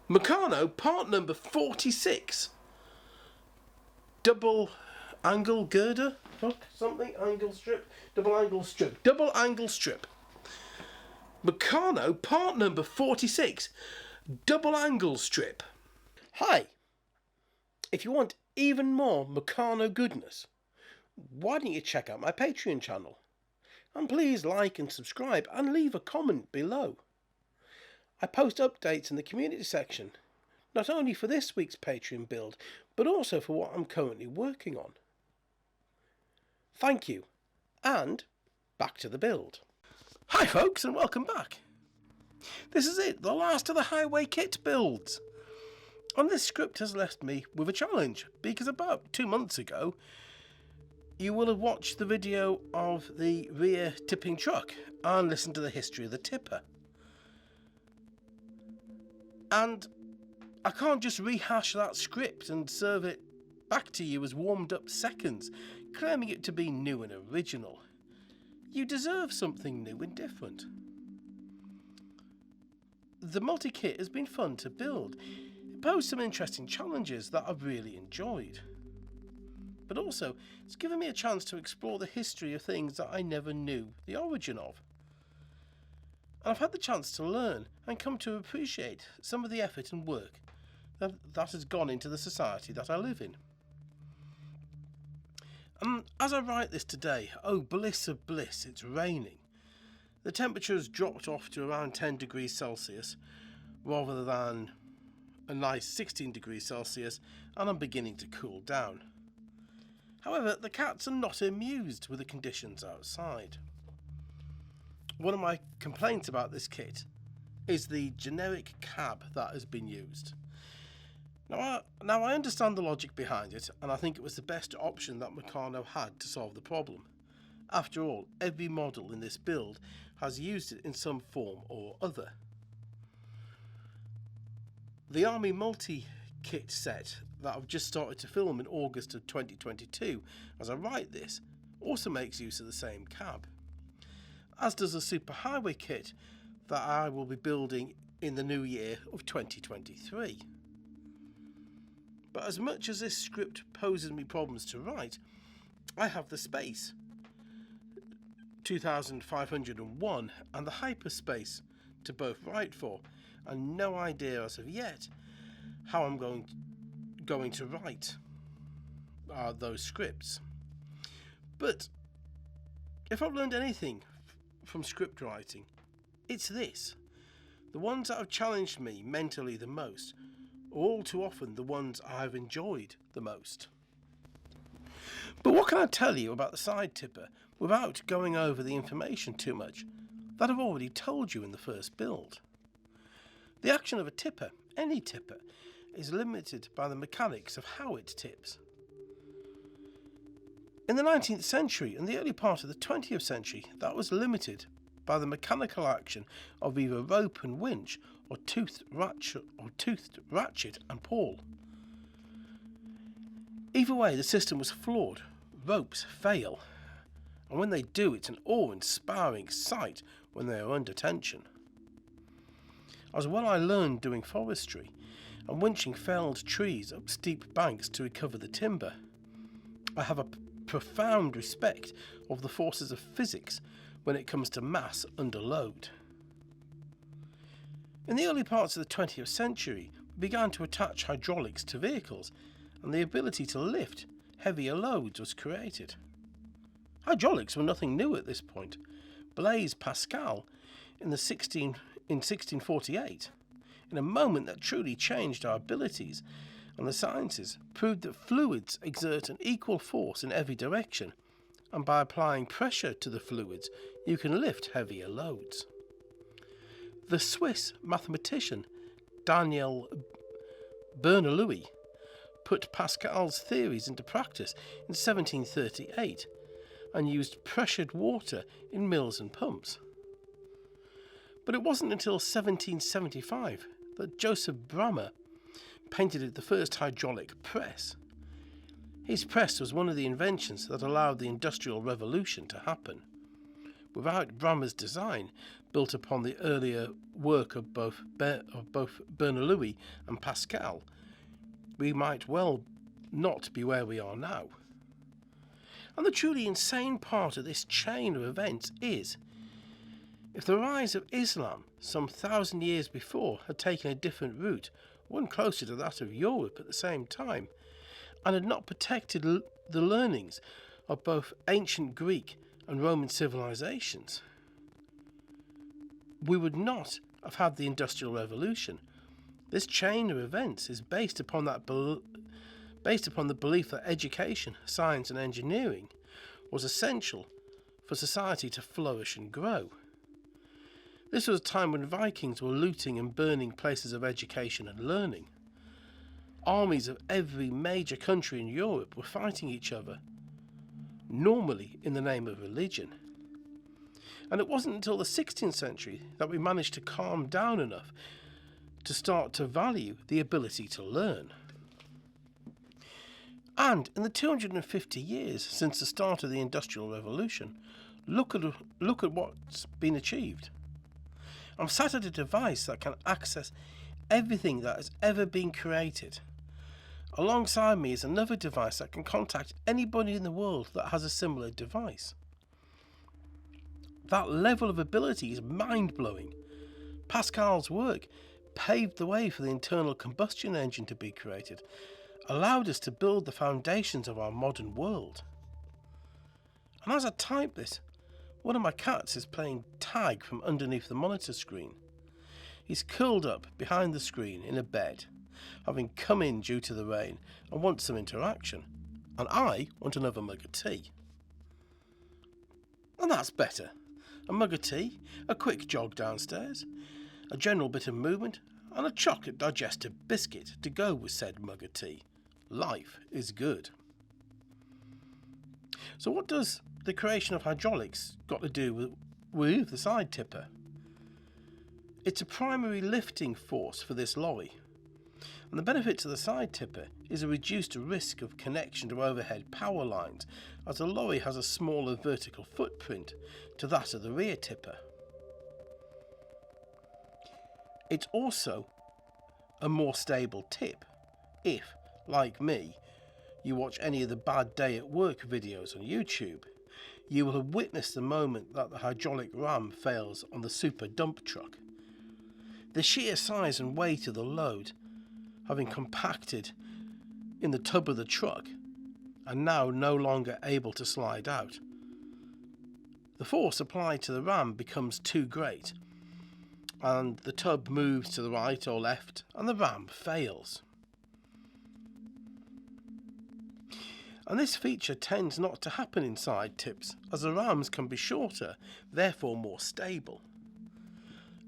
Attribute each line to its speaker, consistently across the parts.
Speaker 1: Meccano, part number 46. Double angle girder? Something? Angle strip? Double angle strip. Double angle strip. Meccano, part number 46. Double angle strip. Hi. If you want even more Meccano goodness, why don't you check out my Patreon channel? And please like and subscribe and leave a comment below. I post updates in the community section, not only for this week's Patreon build, but also for what I'm currently working on. Thank you, and back to the build. Hi folks, and welcome back. This is it, the last of the highway kit builds. And this script has left me with a challenge, because about 2 months ago, you will have watched the video of the rear tipping truck and listened to the history of the tipper. And I can't just rehash that script and serve it back to you as warmed up seconds, claiming it to be new and original. You deserve something new and different. The multi-kit has been fun to build. It posed some interesting challenges that I've really enjoyed. But also, it's given me a chance to explore the history of things that I never knew the origin of. And I've had the chance to learn and come to appreciate some of the effort and work that has gone into the society that I live in. As I write this today, oh bliss of bliss, it's raining. The temperature has dropped off to around 10 degrees Celsius rather than a nice 16 degrees Celsius, and I'm beginning to cool down. However, the cats are not amused with the conditions outside. One of my complaints about this kit is the generic cab that has been used. Now I understand the logic behind it, and I think it was the best option that Meccano had to solve the problem. After all, every model in this build has used it in some form or other. The Army multi-kit set that I've just started to film in August of 2022, as I write this, also makes use of the same cab, as does a superhighway kit that I will be building in the new year of 2023. But as much as this script poses me problems to write, I have the space, 2501, and the hyperspace to both write for, and no idea as of yet how I'm going to write those scripts. But if I've learned anything from script writing, it's this. The ones that have challenged me mentally the most are all too often the ones I've enjoyed the most. But what can I tell you about the side tipper without going over the information too much that I've already told you in the first build? The action of a tipper, any tipper, is limited by the mechanics of how it tips. In the 19th century and the early part of the 20th century, that was limited by the mechanical action of either rope and winch or toothed ratchet and pawl. Either way, the system was flawed. Ropes fail, and when they do, it's an awe-inspiring sight when they are under tension. As well, I learned doing forestry and winching felled trees up steep banks to recover the timber. I have a profound respect of the forces of physics when it comes to mass under load. In the early parts of the 20th century, we began to attach hydraulics to vehicles, and the ability to lift heavier loads was created. Hydraulics were nothing new at this point. Blaise Pascal in 1648, in a moment that truly changed our abilities and the sciences, proved that fluids exert an equal force in every direction, and by applying pressure to the fluids, you can lift heavier loads. The Swiss mathematician Daniel Bernoulli put Pascal's theories into practice in 1738 and used pressured water in mills and pumps. But it wasn't until 1775 that Joseph Bramah patented the first hydraulic press. His press was one of the inventions that allowed the Industrial Revolution to happen. Without Bramah's design, built upon the earlier work of both Bernoulli and Pascal, we might well not be where we are now. And the truly insane part of this chain of events is, if the rise of Islam some 1,000 years before had taken a different route, one closer to that of Europe at the same time, and had not protected the learnings of both ancient Greek and Roman civilizations, we would not have had the Industrial Revolution. This chain of events is based upon the belief that education, science and engineering was essential for society to flourish and grow. This was a time when Vikings were looting and burning places of education and learning. Armies of every major country in Europe were fighting each other, normally in the name of religion. And it wasn't until the 16th century that we managed to calm down enough to start to value the ability to learn. And in the 250 years since the start of the Industrial Revolution, look at what's been achieved. I'm sat at a device that can access everything that has ever been created. Alongside me is another device that can contact anybody in the world that has a similar device. That level of ability is mind-blowing. Pascal's work paved the way for the internal combustion engine to be created, allowed us to build the foundations of our modern world. And as I type this, one of my cats is playing tag from underneath the monitor screen. He's curled up behind the screen in a bed, having come in due to the rain and wants some interaction. And I want another mug of tea. And that's better. A mug of tea, a quick jog downstairs, a general bit of movement, and a chocolate digestive biscuit to go with said mug of tea. Life is good. So what does the creation of hydraulics got to do with the side tipper? It's a primary lifting force for this lorry. And the benefit to the side tipper is a reduced risk of connection to overhead power lines, as the lorry has a smaller vertical footprint to that of the rear tipper. It's also a more stable tip if, like me, you watch any of the bad day at work videos on YouTube. You will have witnessed the moment that the hydraulic ram fails on the super dump truck. The sheer size and weight of the load, having compacted in the tub of the truck, and now no longer able to slide out. The force applied to the ram becomes too great, and the tub moves to the right or left, and the ram fails. And this feature tends not to happen in side tips, as the rams can be shorter, therefore more stable.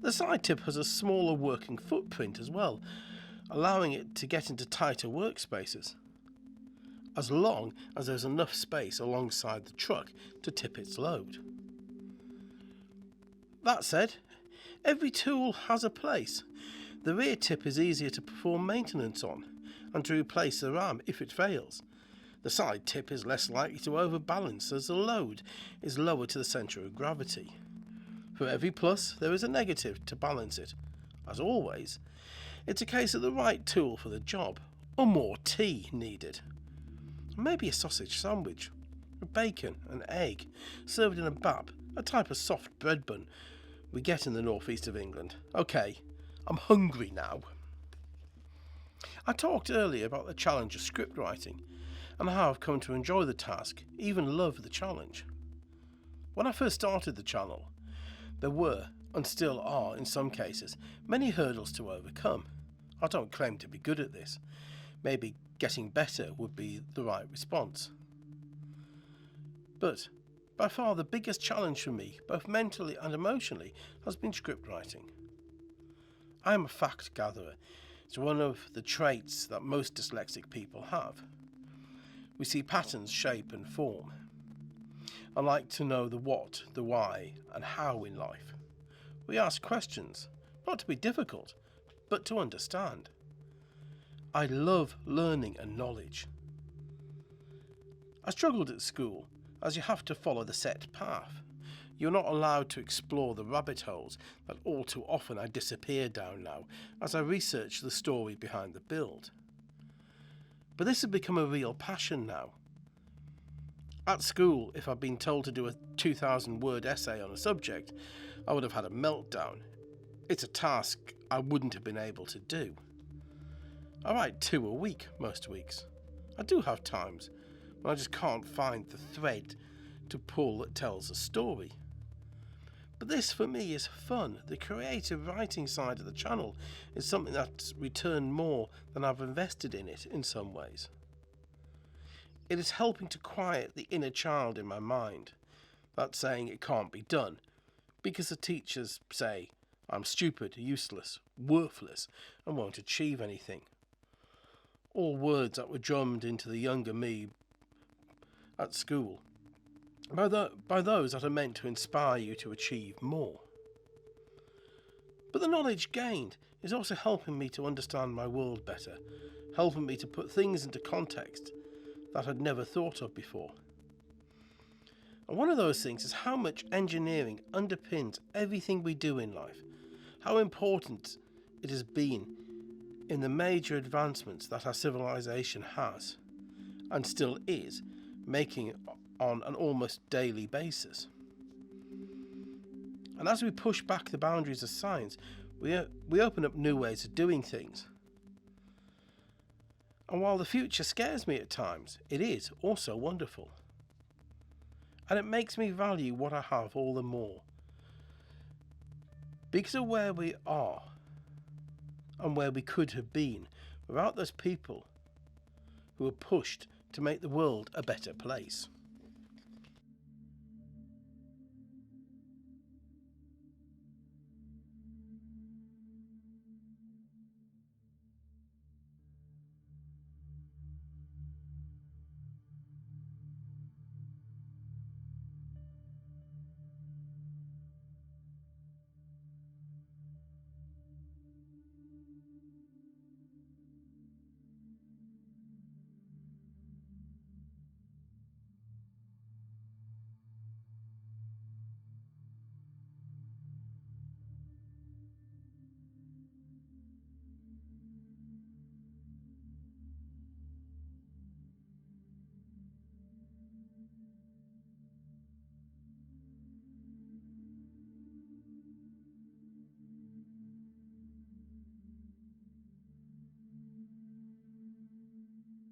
Speaker 1: The side tip has a smaller working footprint as well, allowing it to get into tighter workspaces, as long as there's enough space alongside the truck to tip its load. That said, every tool has a place. The rear tip is easier to perform maintenance on, and to replace the ram if it fails. The side tip is less likely to overbalance as the load is lower to the centre of gravity. For every plus, there is a negative to balance it. As always, it's a case of the right tool for the job, or more tea needed. Maybe a sausage sandwich, with bacon and egg, served in a bap, a type of soft bread bun we get in the northeast of England. Okay, I'm hungry now. I talked earlier about the challenge of script writing, and how I've come to enjoy the task, even love the challenge. When I first started the channel, there were, and still are in some cases, many hurdles to overcome. I don't claim to be good at this. Maybe getting better would be the right response. But by far the biggest challenge for me, both mentally and emotionally, has been script writing. I am a fact gatherer. It's one of the traits that most dyslexic people have. We see patterns, shape and form. I like to know the what, the why and how in life. We ask questions, not to be difficult, but to understand. I love learning and knowledge. I struggled at school, as you have to follow the set path. You're not allowed to explore the rabbit holes that all too often I disappear down now as I research the story behind the build. But this has become a real passion now. At school, if I'd been told to do a 2,000-word essay on a subject, I would have had a meltdown. It's a task I wouldn't have been able to do. I write 2 a week most weeks. I do have times when I just can't find the thread to pull that tells a story. But this for me is fun. The creative writing side of the channel is something that's returned more than I've invested in it in some ways. It is helping to quiet the inner child in my mind that's saying it can't be done because the teachers say I'm stupid, useless, worthless and won't achieve anything. All words that were drummed into the younger me at school by those that are meant to inspire you to achieve more. But the knowledge gained is also helping me to understand my world better, helping me to put things into context that I'd never thought of before. And one of those things is how much engineering underpins everything we do in life, how important it has been in the major advancements that our civilization has, and still is, making on an almost daily basis. And as we push back the boundaries of science, we open up new ways of doing things. And while the future scares me at times, it is also wonderful. And it makes me value what I have all the more. Because of where we are and where we could have been without those people who were pushed to make the world a better place.